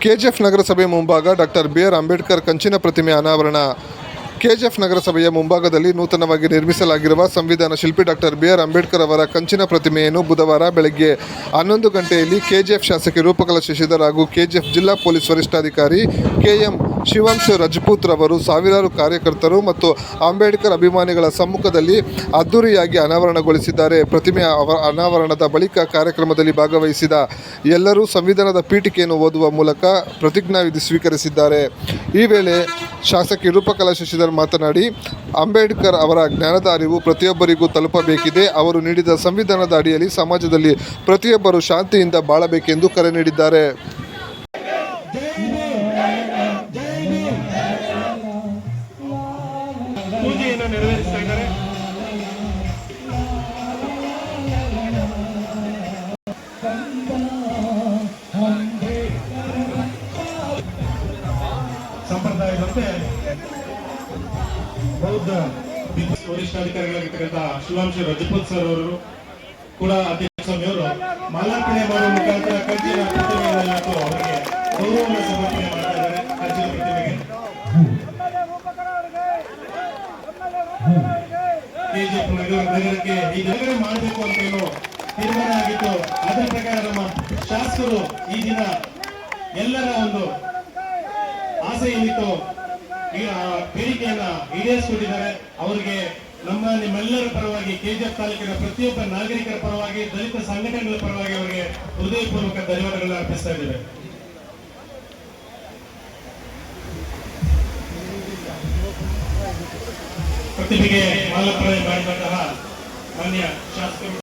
KGF ನಗರಸಭೆ ಮುಂಭಾಗ doctor B R. Ambedkar ಕಂಚಿನ ಪ್ರತಿಮೆ ಅನಾವರಣ. ಕೆಜಿಎಫ್ ನಗರಸಭೆಯ ಮುಂಭಾಗದಲ್ಲಿ ನೂತನವಾಗಿ ನಿರ್ಮಿಸಲಾಗಿರುವ ಸಂವಿಧಾನ ಶಿಲ್ಪಿ ಡಾಕ್ಟರ್ ಬಿ.ಆರ್. ಅಂಬೇಡ್ಕರ್ ಅವರ ಕಂಚಿನ ಪ್ರತಿಮೆಯನ್ನು ಬುಧವಾರ ಬೆಳಗ್ಗೆ 11 ಗಂಟೆಯಲ್ಲಿ ಕೆಜಿಎಫ್ ಶಾಸಕಿ ರೂಪಕಲಾ ಶಶಿಧರ್ ಹಾಗೂ ಕೆಜಿಎಫ್ ಜಿಲ್ಲಾ ಪೊಲೀಸ್ ವರಿಷ್ಠಾಧಿಕಾರಿ ಕೆ.ಎಂ. ಶಿವಾಂಶು ರಜಪೂತ್ ರವರು ಸಾವಿರಾರು ಕಾರ್ಯಕರ್ತರು ಮತ್ತು ಅಂಬೇಡ್ಕರ್ ಅಭಿಮಾನಿಗಳ ಸಮ್ಮುಖದಲ್ಲಿ ಅದ್ದೂರಿಯಾಗಿ ಅನಾವರಣಗೊಳಿಸಿದ್ದಾರೆ. ಪ್ರತಿಮೆ ಅನಾವರಣದ ಬಳಿಕ ಕಾರ್ಯಕ್ರಮದಲ್ಲಿ ಭಾಗವಹಿಸಿದ ಎಲ್ಲರೂ ಸಂವಿಧಾನದ ಪೀಠಿಕೆಯನ್ನು ಓದುವ ಮೂಲಕ ಪ್ರತಿಜ್ಞಾವಿಧಿ ಸ್ವೀಕರಿಸಿದ್ದಾರೆ. ಈ ವೇಳೆ ಶಾಸಕಿ ರೂಪಕಲಾ ಶಶಿಧರ್ ಮಾತನಾಡಿ, ಅಂಬೇಡ್ಕರ್ ಅವರ ಜ್ಞಾನದ ಅರಿವು ಪ್ರತಿಯೊಬ್ಬರಿಗೂ ತಲುಪಬೇಕಿದೆ. ಅವರು ನೀಡಿದ ಸಂವಿಧಾನದ ಅಡಿಯಲ್ಲಿ ಸಮಾಜದಲ್ಲಿ ಪ್ರತಿಯೊಬ್ಬರು ಶಾಂತಿಯಿಂದ ಬಾಳಬೇಕೆಂದು ಕರೆ ನೀಡಿದ್ದಾರೆ. ಪೂಜೆಯನ್ನು ನೆರವೇರಿಸ್ತಾ ಇದ್ದಾರೆ. ಸಂಪ್ರದಾಯದಂತೆ ಬೌದ್ಧ ವರಿಷ್ಠಾಧಿಕಾರಿಗಳಾಗಿರ್ತಕ್ಕಂಥ ಶಿವಾಂಶು ರಜಪೂತ್ ಸರ್ ಅವರು ಕೂಡ ಅಧ್ಯಕ್ಷ ಸ್ವಾಮಿಯವರು ಮಾಲಾರ್ಪಣೆ ಮಾಡುವ ಮುಖಾಂತರ ಕಂಚಿನ ಪ್ರತಿಮೆಯನ್ನು ಇವತ್ತು ಅವರಿಗೆ ಗೌರವವನ್ನು ಸಮರ್ಪಣೆ ಮಾಡ್ತಾ ಇದ್ದಾರೆ. ಕಂಚಿನ ಪ್ರತಿಮೆಗೆ ಕೆಜಿಎಫ್ ನಗರಕ್ಕೆ ಈ ನಗರ ಮಾಡಬೇಕು ಅಂತ ಏನು ತೀರ್ಮಾನ ಆಗಿತ್ತು. ಅದರ ಪ್ರಕಾರ ನಮ್ಮ ಶಾಸಕರು ಈ ದಿನ ಎಲ್ಲರ ಒಂದು ಆಸೆ ಏನಿತ್ತು ಬೇಡಿಕೆಯನ್ನ ಈಡೇರಿಸಿಕೊಂಡಿದ್ದಾರೆ. ಅವರಿಗೆ ನಿಮ್ಮೆಲ್ಲರ ಪರವಾಗಿ ಕೆಜಿಎಫ್ ತಾಲೂಕಿನ ಪ್ರತಿಯೊಬ್ಬ ನಾಗರಿಕರ ಪರವಾಗಿ ದಲಿತ ಸಂಘಟನೆಗಳ ಪರವಾಗಿ ಅವರಿಗೆ ಹೃದಯಪೂರ್ವಕ ಧನ್ಯವಾದಗಳನ್ನು ಅರ್ಪಿಸ್ತಾ ಇದ್ದೇವೆ. ಪ್ರತಿಭೆಗೆ ಮಾಲಾರ್ಪಣೆ ಮಾಡಿದಂತಹ ಮಾನ್ಯ ಶಾಸಕರು